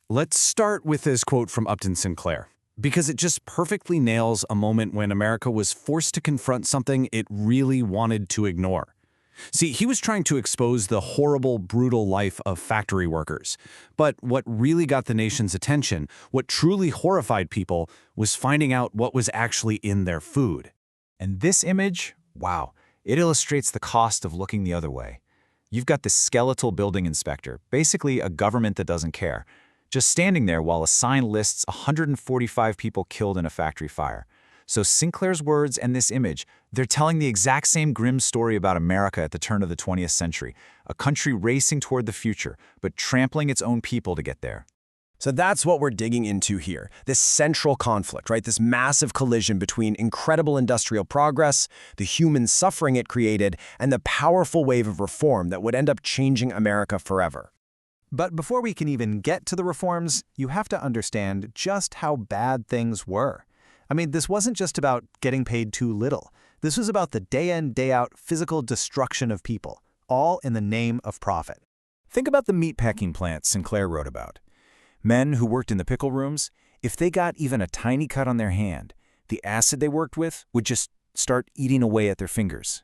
Let's start with this quote from Upton Sinclair, because it just perfectly nails a moment when America was forced to confront something it really wanted to ignore. See, he was trying to expose the horrible, brutal life of factory workers. But what really got the nation's attention, what truly horrified people, was finding out what was actually in their food. And this image, wow, it illustrates the cost of looking the other way. You've got this skeletal building inspector, basically a government that doesn't care, just standing there while a sign lists 145 people killed in a factory fire. So Sinclair's words and this image, they're telling the exact same grim story about America at the turn of the 20th century, a country racing toward the future, but trampling its own people to get there. So that's what we're digging into here, this central conflict, right? This massive collision between incredible industrial progress, the human suffering it created, and the powerful wave of reform that would end up changing America forever. But before we can even get to the reforms, you have to understand just how bad things were. I mean, this wasn't just about getting paid too little. This was about the day-in, day-out physical destruction of people, all in the name of profit. Think about the meatpacking plants Sinclair wrote about. Men who worked in the pickle rooms, if they got even a tiny cut on their hand, the acid they worked with would just start eating away at their fingers.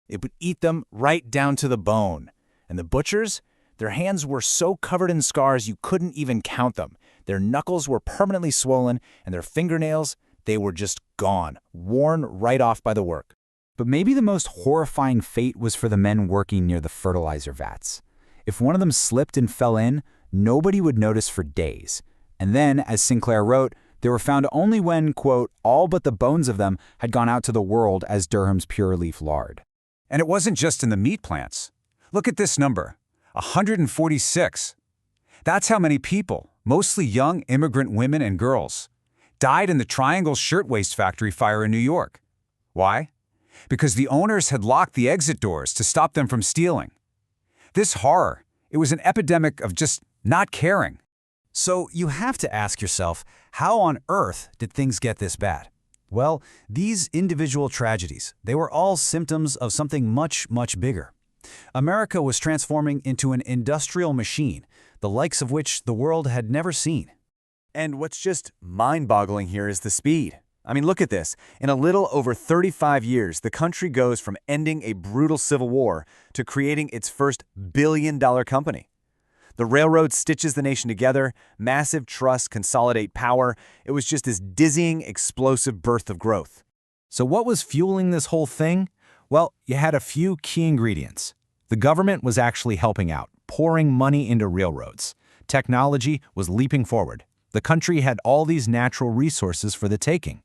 It would eat them right down to the bone. And the butchers, their hands were so covered in scars you couldn't even count them. Their knuckles were permanently swollen, and their fingernails, they were just gone, worn right off by the work. But maybe the most horrifying fate was for the men working near the fertilizer vats. If one of them slipped and fell in, nobody would notice for days. And then, as Sinclair wrote, they were found only when, quote, all but the bones of them had gone out to the world as Durham's pure leaf lard. And it wasn't just in the meat plants. Look at this number, 146. That's how many people, mostly young immigrant women and girls, died in the Triangle Shirtwaist Factory fire in New York. Why? Because the owners had locked the exit doors to stop them from stealing. This horror, it was an epidemic of just not caring. So you have to ask yourself, how on earth did things get this bad? Well, these individual tragedies, they were all symptoms of something much, much bigger. America was transforming into an industrial machine, the likes of which the world had never seen. And what's just mind-boggling here is the speed. I mean, look at this. In a little over 35 years, the country goes from ending a brutal civil war to creating its first billion-dollar company. The railroad stitches the nation together, massive trusts consolidate power. It was just this dizzying, explosive birth of growth. So what was fueling this whole thing? Well, you had a few key ingredients. The government was actually helping out, pouring money into railroads. Technology was leaping forward. The country had all these natural resources for the taking.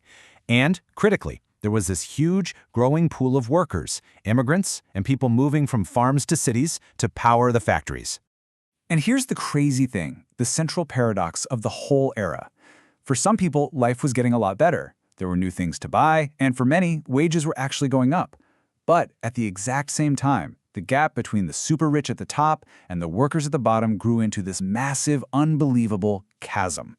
And, critically, there was this huge, growing pool of workers, immigrants, and people moving from farms to cities to power the factories. And here's the crazy thing, the central paradox of the whole era. For some people, life was getting a lot better. There were new things to buy, and for many, wages were actually going up. But at the exact same time, the gap between the super rich at the top and the workers at the bottom grew into this massive, unbelievable chasm.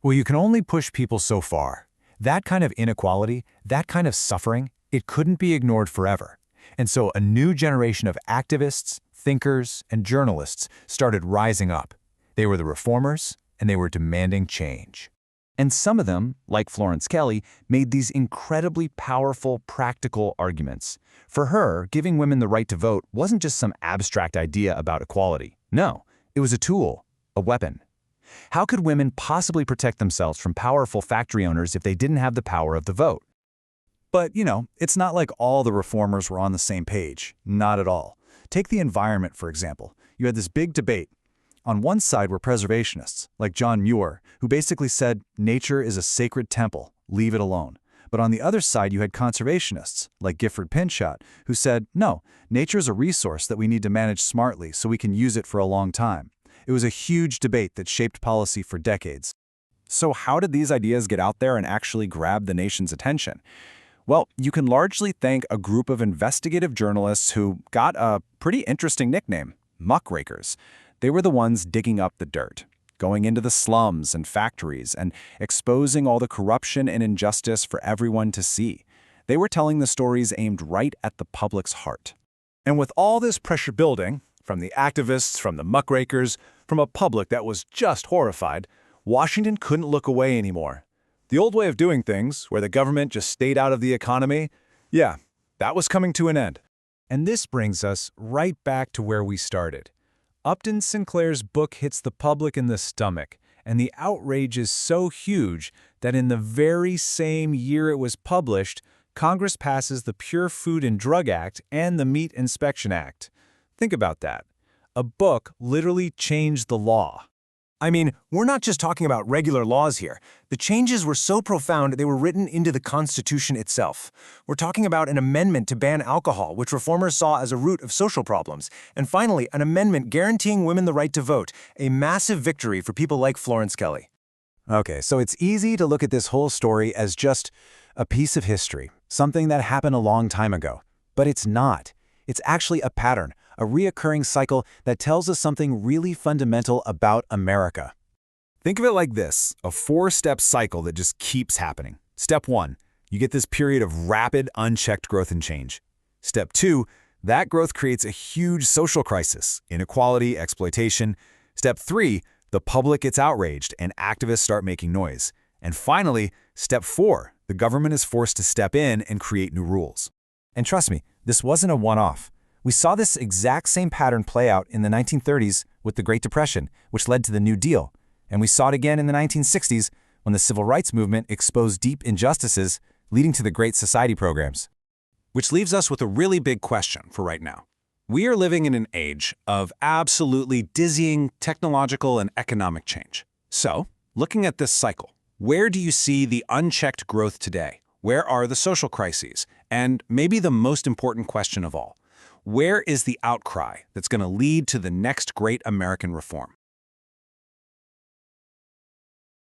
Well, you can only push people so far. That kind of inequality, that kind of suffering, it couldn't be ignored forever. And so a new generation of activists, thinkers, and journalists started rising up. They were the reformers, and they were demanding change. And some of them, like Florence Kelley, made these incredibly powerful, practical arguments. For her, giving women the right to vote wasn't just some abstract idea about equality. No, it was a tool, a weapon. How could women possibly protect themselves from powerful factory owners if they didn't have the power of the vote? But, it's not like all the reformers were on the same page. Not at all. Take the environment, for example. You had this big debate. On one side were preservationists, like John Muir, who basically said, nature is a sacred temple, leave it alone. But on the other side, you had conservationists, like Gifford Pinchot, who said, no, nature is a resource that we need to manage smartly so we can use it for a long time. It was a huge debate that shaped policy for decades. So how did these ideas get out there and actually grab the nation's attention? Well, you can largely thank a group of investigative journalists who got a pretty interesting nickname, muckrakers. They were the ones digging up the dirt, going into the slums and factories and exposing all the corruption and injustice for everyone to see. They were telling the stories aimed right at the public's heart. And with all this pressure building, from the activists, from the muckrakers, From a public that was just horrified, Washington couldn't look away anymore. The old way of doing things, where the government just stayed out of the economy, yeah, that was coming to an end. And this brings us right back to where we started. Upton Sinclair's book hits the public in the stomach, and the outrage is so huge that in the very same year it was published, Congress passes the Pure Food and Drug Act and the Meat Inspection Act. Think about that. A book literally changed the law. I mean, we're not just talking about regular laws here. The changes were so profound they were written into the Constitution itself. We're talking about an amendment to ban alcohol, which reformers saw as a root of social problems. And finally, an amendment guaranteeing women the right to vote, a massive victory for people like Florence Kelley. Okay, so it's easy to look at this whole story as just a piece of history, something that happened a long time ago. But it's not. It's actually a pattern, a reoccurring cycle that tells us something really fundamental about America. Think of it like this, a 4-step cycle that just keeps happening. Step 1, you get this period of rapid, unchecked growth and change. Step 2, that growth creates a huge social crisis, inequality, exploitation. Step 3, the public gets outraged and activists start making noise. And finally, Step 4, the government is forced to step in and create new rules. And trust me, this wasn't a one-off. We saw this exact same pattern play out in the 1930s with the Great Depression, which led to the New Deal. And we saw it again in the 1960s when the Civil Rights Movement exposed deep injustices, leading to the Great Society programs. Which leaves us with a really big question for right now. We are living in an age of absolutely dizzying technological and economic change. So, looking at this cycle, where do you see the unchecked growth today? Where are the social crises? And maybe the most important question of all, where is the outcry that's going to lead to the next great American reform?